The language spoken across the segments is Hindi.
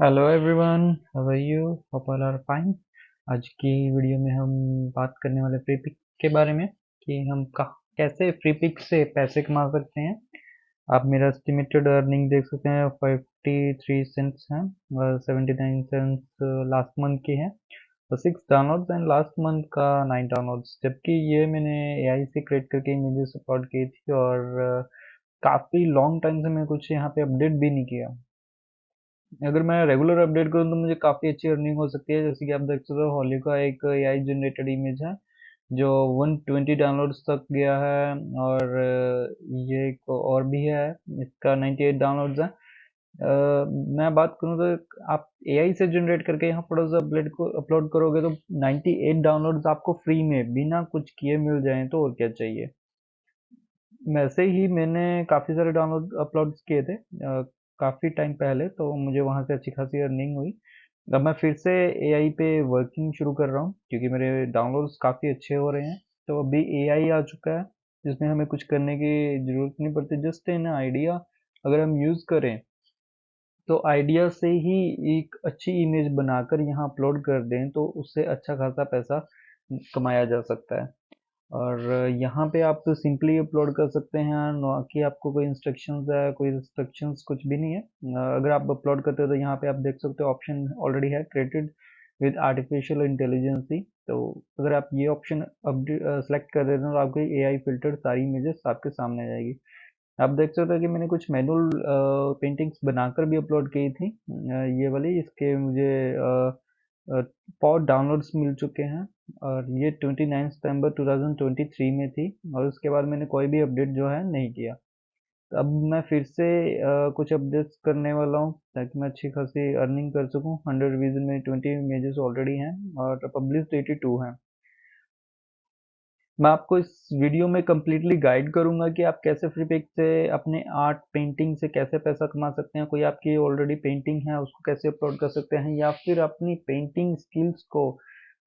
Hello everyone, how are you? Hope all are fine. आज की वीडियो में हम बात करने वाले फ्री पिक के बारे में कि हम कैसे फ्री पिक से पैसे कमा सकते हैं। आप मेरा एस्टिमेटेड अर्निंग देख सकते हैं, 53 सेंट्स हैं और 79 सेंट्स लास्ट मंथ की है। तो 6 डाउनलोड्स एंड लास्ट मंथ का 9 डाउनलोड्स, जबकि ये मैंने एआई से क्रिएट करके इमेजेस अपलोड की थी और काफ़ी लॉन्ग टाइम से मैं कुछ यहाँ पे अपडेट भी नहीं किया। अगर मैं रेगुलर अपडेट करूँ तो मुझे काफ़ी अच्छी अर्निंग हो सकती है। जैसे कि आप देख सकते हो, होली का एक एआई जनरेटेड इमेज है जो 120 डाउनलोड्स तक गया है। और ये एक और भी है, इसका 98 डाउनलोड्स है। मैं बात करूँ तो आप एआई से जनरेट करके यहाँ फोटोज अपलोड करोगे तो 98 डाउनलोड्स आपको फ्री में बिना कुछ किए मिल जाएं, तो और क्या चाहिए। वैसे ही मैंने काफ़ी सारे डाउनलोड अपलोड्स किए थे काफ़ी टाइम पहले, तो मुझे वहाँ से अच्छी खासी अर्निंग हुई। अब मैं फिर से एआई पे वर्किंग शुरू कर रहा हूँ क्योंकि मेरे डाउनलोड्स काफ़ी अच्छे हो रहे हैं। तो अभी एआई आ चुका है जिसमें हमें कुछ करने की ज़रूरत नहीं पड़ती, जस्ट इन आइडिया अगर हम यूज़ करें तो आइडिया से ही एक अच्छी इमेज बनाकर यहाँ अपलोड कर दें तो उससे अच्छा खासा पैसा कमाया जा सकता है। और यहाँ पे आप तो सिंपली अपलोड कर सकते हैं, ना कि आपको कोई इंस्ट्रक्शंस है, कोई रिस्ट्रिक्शंस कुछ भी नहीं है। अगर आप अपलोड करते हो तो यहाँ पे आप देख सकते हो ऑप्शन ऑलरेडी है, क्रिएटेड विद आर्टिफिशियल इंटेलिजेंसी। तो अगर आप ये ऑप्शन सेलेक्ट कर देते हो तो आपको एआई फिल्टर सारी इमेजेस आपके सामने आ जाएगी। आप देख सकते हो कि मैंने कुछ मैनुअल पेंटिंग्स बनाकर भी अपलोड की थी। ये वाली इसके मुझे 4 डाउनलोड्स मिल चुके हैं और ये 29 सितंबर 2023 में थी। और उसके बाद मैंने कोई भी अपडेट जो है नहीं किया। तो अब मैं फिर से कुछ अपडेट्स करने वाला हूँ ताकि मैं अच्छी खासी अर्निंग कर सकूँ। 100 रिवीजन में 20 इमेजेस ऑलरेडी हैं और पब्लिश्ड 82 हैं। मैं आपको इस वीडियो में कम्प्लीटली गाइड करूंगा कि आप कैसे फ्री पिक से अपने आर्ट पेंटिंग से कैसे पैसा कमा सकते हैं। कोई आपकी ऑलरेडी पेंटिंग है उसको कैसे अपलोड कर सकते हैं, या फिर अपनी पेंटिंग स्किल्स को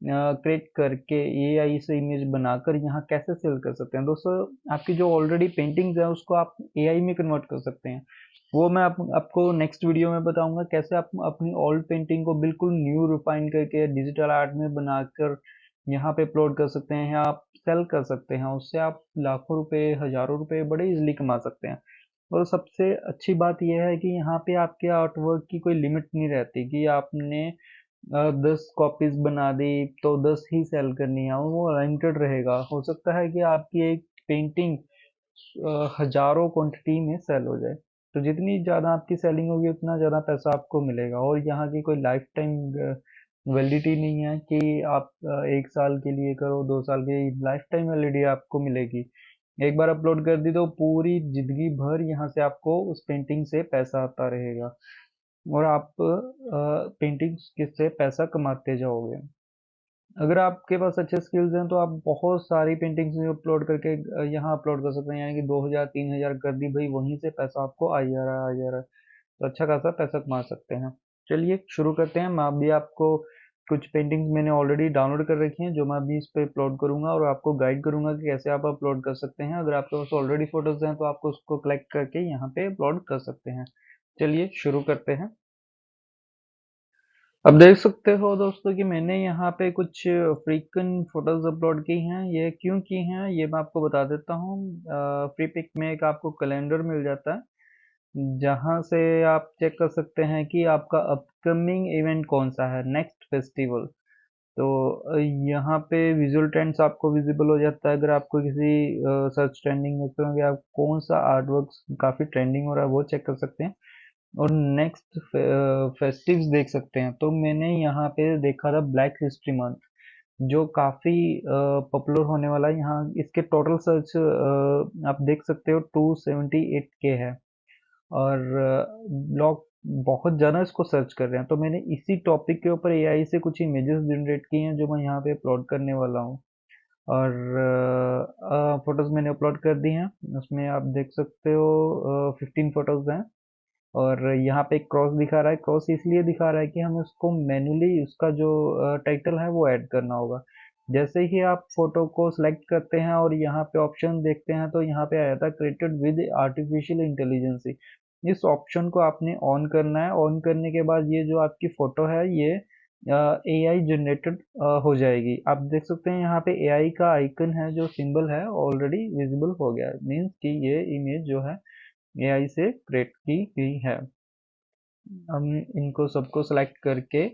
क्रिएट करके एआई से इमेज बनाकर यहाँ कैसे सेल कर सकते हैं। दोस्तों, आपकी जो ऑलरेडी पेंटिंग्स है उसको आप एआई में कन्वर्ट कर सकते हैं। वो मैं आपको नेक्स्ट वीडियो में बताऊंगा कैसे आप अपनी ओल्ड पेंटिंग को बिल्कुल न्यू रिफाइन करके डिजिटल आर्ट में बनाकर यहाँ पे अपलोड कर सकते हैं, या आप सेल कर सकते हैं। उससे आप लाखों रुपए, हजारों रुपए बड़े इजीली कमा सकते हैं। और सबसे अच्छी बात यह है कि यहाँ पे आपके आर्टवर्क की कोई लिमिट नहीं रहती कि आपने 10 कॉपीज बना दी तो 10 ही सेल करनी है, वो लिमिटेड रहेगा। हो सकता है कि आपकी एक पेंटिंग हजारों क्वांटिटी में सेल हो जाए। तो जितनी ज़्यादा आपकी सेलिंग होगी उतना ज़्यादा पैसा आपको मिलेगा। और यहाँ की कोई लाइफ टाइम वैलिडिटी नहीं है कि आप 1 साल के लिए करो, 2 साल की, लाइफ टाइम वैलिडिटी आपको मिलेगी। एक बार अपलोड कर दी तो पूरी जिंदगी भर यहाँ से आपको उस पेंटिंग से पैसा आता रहेगा और आप पेंटिंग से पैसा कमाते जाओगे। अगर आपके पास अच्छे स्किल्स हैं तो आप बहुत सारी पेंटिंग्स अपलोड करके यहाँ अपलोड कर सकते हैं, यानी कि 2000 3000 कर दी भाई, वहीं से पैसा आपको आ जा रहा है, आ जा रहा है। तो अच्छा खासा पैसा कमा सकते हैं। चलिए शुरू करते हैं। मैं अभी आपको कुछ पेंटिंग्स मैंने ऑलरेडी डाउनलोड कर रखी हैं जो मैं अभी इस पे अपलोड करूंगा और आपको गाइड करूंगा कि कैसे आप अपलोड कर सकते हैं। अगर आपके पास ऑलरेडी फोटोज हैं तो आपको उसको कलेक्ट करके यहाँ पे अपलोड कर सकते हैं। चलिए शुरू करते हैं। अब देख सकते हो दोस्तों कि मैंने यहाँ पे कुछ फ्रीक्वेंट फोटोज अपलोड की हैं। ये क्यों की हैं ये मैं आपको बता देता हूँ। फ्री पिक में एक आपको कैलेंडर मिल जाता है जहाँ से आप चेक कर सकते हैं कि आपका अपकमिंग इवेंट कौन सा है, नेक्स्ट फेस्टिवल। तो यहाँ पे विजुअल ट्रेंड्स आपको विजिबल हो जाता है। अगर आपको किसी सर्च ट्रेंडिंग में तो आप कौन सा आर्ट वर्क काफ़ी ट्रेंडिंग हो रहा है वो चेक कर सकते हैं। और नेक्स्ट फेस्टिव्स देख सकते हैं। तो मैंने यहाँ पे देखा था ब्लैक हिस्ट्री मंथ जो काफ़ी पॉपुलर होने वाला है। यहाँ इसके टोटल सर्च आप देख सकते हो 278 के है। और लोग बहुत ज़्यादा इसको सर्च कर रहे हैं। तो मैंने इसी टॉपिक के ऊपर एआई से कुछ इमेजेस जनरेट की हैं जो मैं यहाँ पे अपलोड करने वाला हूँ। और फोटोज मैंने अपलोड कर दी हैं। उसमें आप देख सकते हो 15 फोटोज हैं। और यहाँ पे एक क्रॉस दिखा रहा है। क्रॉस इसलिए दिखा रहा है कि हमें उसको मैन्युअली उसका जो टाइटल है वो ऐड करना होगा। जैसे ही आप फोटो को सिलेक्ट करते हैं और यहाँ पे ऑप्शन देखते हैं तो यहाँ पे आया था क्रिएटेड विद आर्टिफिशियल इंटेलिजेंसी। इस ऑप्शन को आपने ऑन करना है। ऑन करने के बाद ये जो आपकी फोटो है ये एआई जनरेटेड हो जाएगी। आप देख सकते हैं यहाँ पे एआई का आइकन है, जो सिंबल है ऑलरेडी विजिबल हो गया है, मीन्स कि ये इमेज जो है एआई से क्रिएट की गई है। हम इनको सबको सेलेक्ट करके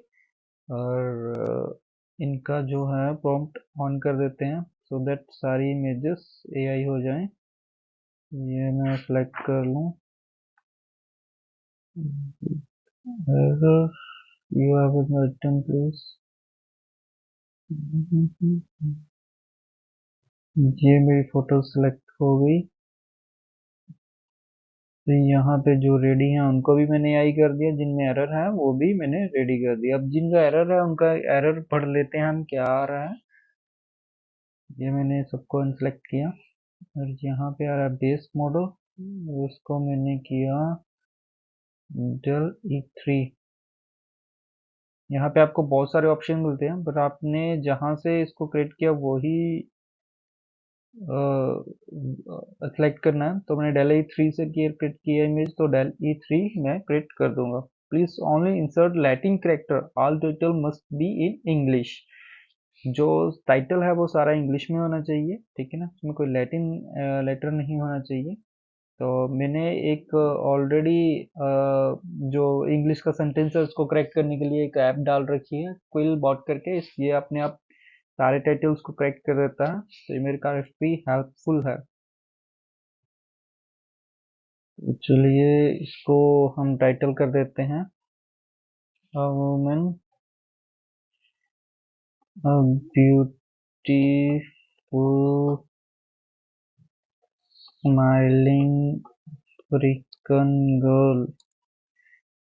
और इनका जो है प्रॉम्प्ट ऑन कर देते हैं, सो दैट सारी इमेजेस एआई हो जाएं। ये मैं सेलेक्ट कर लूँ। Error, you have a written please। ये मेरी फोटो सेलेक्ट हो गई। तो यहाँ पे जो रेडी हैं उनको भी मैंने आई कर दिया, जिनमें एरर है वो भी मैंने रेडी कर दिया। अब जिनका एरर है उनका एरर पढ़ लेते हैं हम, क्या आ रहा है। ये मैंने सबको अनसेलेक्ट किया और यहाँ पे आ रहा है बेस मॉडल, उसको मैंने किया डेल E3। यहाँ पे आपको बहुत सारे ऑप्शन मिलते हैं, बट आपने जहाँ से इसको क्रिएट किया वही सेलेक्ट करना है। तो मैंने डेल E3 से क्रिएट किया इमेज, तो डेल E3 मैं क्रिएट कर दूंगा। Please only insert Latin character, all title must be in English. जो टाइटल है वो सारा इंग्लिश में होना चाहिए, ठीक है ना, उसमें कोई लैटिन लेटर नहीं होना चाहिए। तो मैंने एक ऑलरेडी जो इंग्लिश का सेंटेंस है उसको करेक्ट करने के लिए एक ऐप डाल रखी है, क्विल बॉट करके। ये अपने आप सारे टाइटल्स को करेक्ट कर देता है, तो ये मेरे काफी हेल्पफुल है। तो चलिए इसको हम टाइटल कर देते हैं a woman, a beautiful smiling African girl.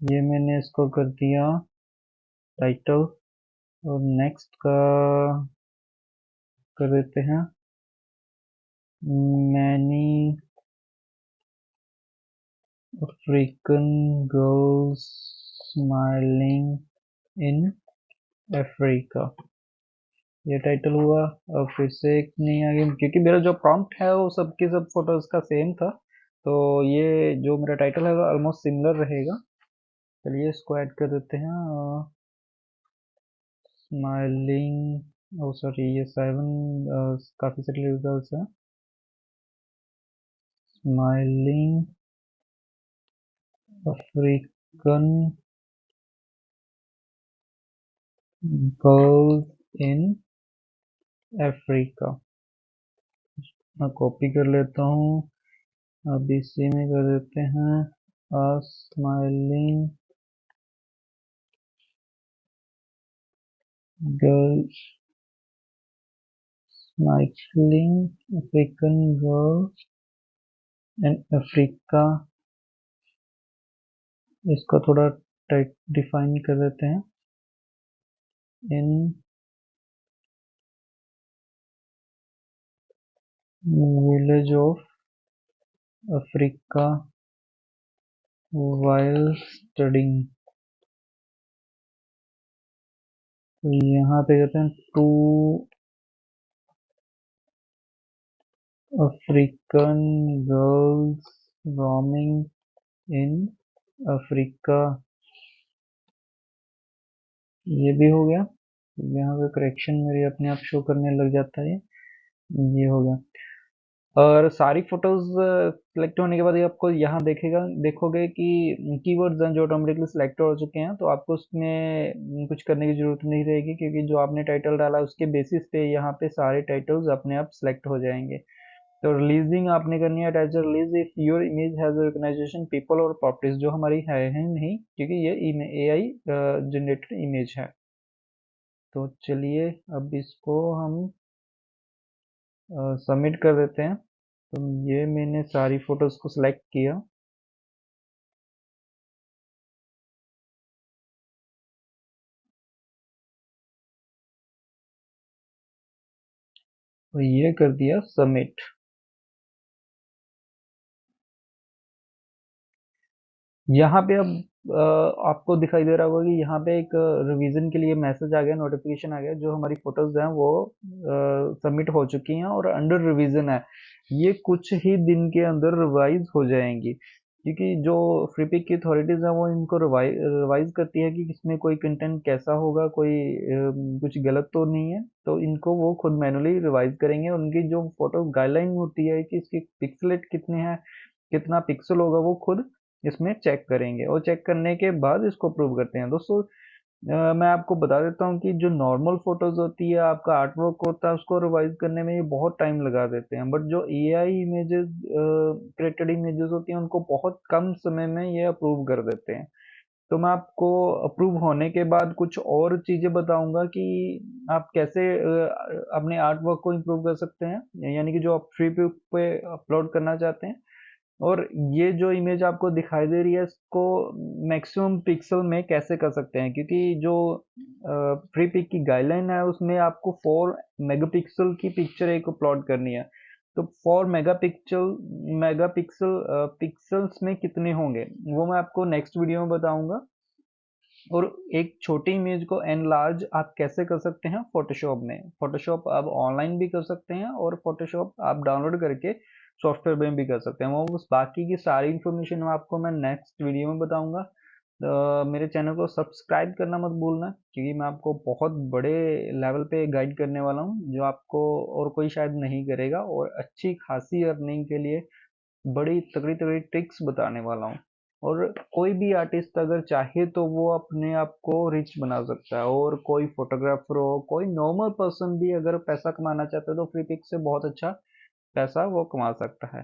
ये मैंने इसको कर दिया टाइटल। और नेक्स्ट का कर देते हैं many African girls smiling in Africa. ये टाइटल हुआ। अब फिर से एक नहीं आ गया, क्योंकि मेरा जो प्रॉम्प्ट है वो सबके सब फोटोज का सेम था, तो ये जो मेरा टाइटल है वो ऑलमोस्ट सिमिलर रहेगा। चलिए इसको ऐड कर देते हैं स्माइलिंग। ओ सॉरी, ये 7 काफी सारे रिजल्ट्स हैं। Smiling African girls in Africa. मैं कॉपी कर लेता हूँ। अब इसी में कर देते हैं smiling girl, smiling African girl in Africa. इसको थोड़ा टाइट डिफाइन कर देते हैं, in village of Africa while studying। तो यहाँ पे कहते हैं two African girls roaming in Africa. ये भी हो गया। यहाँ पे करेक्शन मेरे अपने आप शो करने लग जाता है। ये हो गया। और सारी फोटोज सिलेक्ट होने के बाद ये आपको यहाँ देखोगे कि कीवर्ड्स हैं जो ऑटोमेटिकली सिलेक्ट हो चुके हैं, तो आपको उसमें कुछ करने की जरूरत नहीं रहेगी, क्योंकि जो आपने टाइटल डाला उसके बेसिस पे यहाँ पे सारे टाइटल्स अपने आप सिलेक्ट हो जाएंगे। तो रिलीजिंग आपने करनी है, attach release if your image has organisation people और प्रॉपर्टीज, जो हमारी है ही नहीं, क्योंकि ये एआई जनरेटेड इमेज है। तो चलिए अब इसको हम सबमिट कर देते हैं। तो ये मैंने सारी फोटोज को सिलेक्ट किया। तो ये कर दिया सबमिट। यहाँ पे अब आपको दिखाई दे रहा होगा कि यहाँ पे एक रिवीजन के लिए मैसेज आ गया, नोटिफिकेशन आ गया, जो हमारी फोटोज हैं वो सबमिट हो चुकी हैं और अंडर रिवीजन है। ये कुछ ही दिन के अंदर रिवाइज हो जाएंगी, क्योंकि जो फ्री पिक की अथॉरिटीज़ है वो इनको रिवाइज करती है कि इसमें कोई कंटेंट कैसा होगा, कोई कुछ गलत तो नहीं है, तो इनको वो खुद मैनुअली रिवाइज करेंगे। उनकी जो फोटो गाइडलाइन होती है कि इसकी पिक्सलेट कितने हैं, कितना पिक्सल होगा, वो खुद इसमें चेक करेंगे और चेक करने के बाद इसको अप्रूव करते हैं। दोस्तों मैं आपको बता देता हूँ कि जो नॉर्मल फोटोज होती है, आपका आर्ट वर्क होता है, उसको रिवाइज करने में ये बहुत टाइम लगा देते हैं। बट जो एआई इमेजेस, क्रिएटेड इमेजेस होती हैं, उनको बहुत कम समय में ये अप्रूव कर देते हैं। तो मैं आपको अप्रूव होने के बाद कुछ और चीजें बताऊंगा कि आप कैसे अपने आर्ट वर्क को इम्प्रूव कर सकते हैं, यानी कि जो आप फ्री पे अपलोड करना चाहते हैं। और ये जो इमेज आपको दिखाई दे रही है, इसको मैक्सिमम पिक्सल में कैसे कर सकते हैं, क्योंकि जो फ्री पिक की गाइडलाइन है उसमें आपको 4 मेगापिक्सल की पिक्चर एक अपलोड करनी है। तो 4 मेगापिक्सल पिक्सल्स में कितने होंगे वो मैं आपको नेक्स्ट वीडियो में बताऊंगा। और एक छोटी इमेज को एनलार्ज आप कैसे कर सकते हैं फोटोशॉप में। फोटोशॉप आप ऑनलाइन भी कर सकते हैं और फोटोशॉप आप डाउनलोड करके सॉफ्टवेयर में भी कर सकते हैं। वो उस बाकी की सारी इन्फॉर्मेशन आपको मैं नेक्स्ट वीडियो में बताऊंगा। मेरे चैनल को सब्सक्राइब करना मत भूलना, क्योंकि मैं आपको बहुत बड़े लेवल पे गाइड करने वाला हूँ जो आपको और कोई शायद नहीं करेगा, और अच्छी खासी अर्निंग के लिए बड़ी तगड़ी तगड़ी ट्रिक्स बताने वाला हूँ। और कोई भी आर्टिस्ट अगर चाहे तो वो अपने आप को रिच बना सकता है, और कोई फोटोग्राफर हो, कोई नॉर्मल पर्सन भी अगर पैसा कमाना चाहता है तो फ्री पिक से बहुत अच्छा पैसा वो कमा सकता है।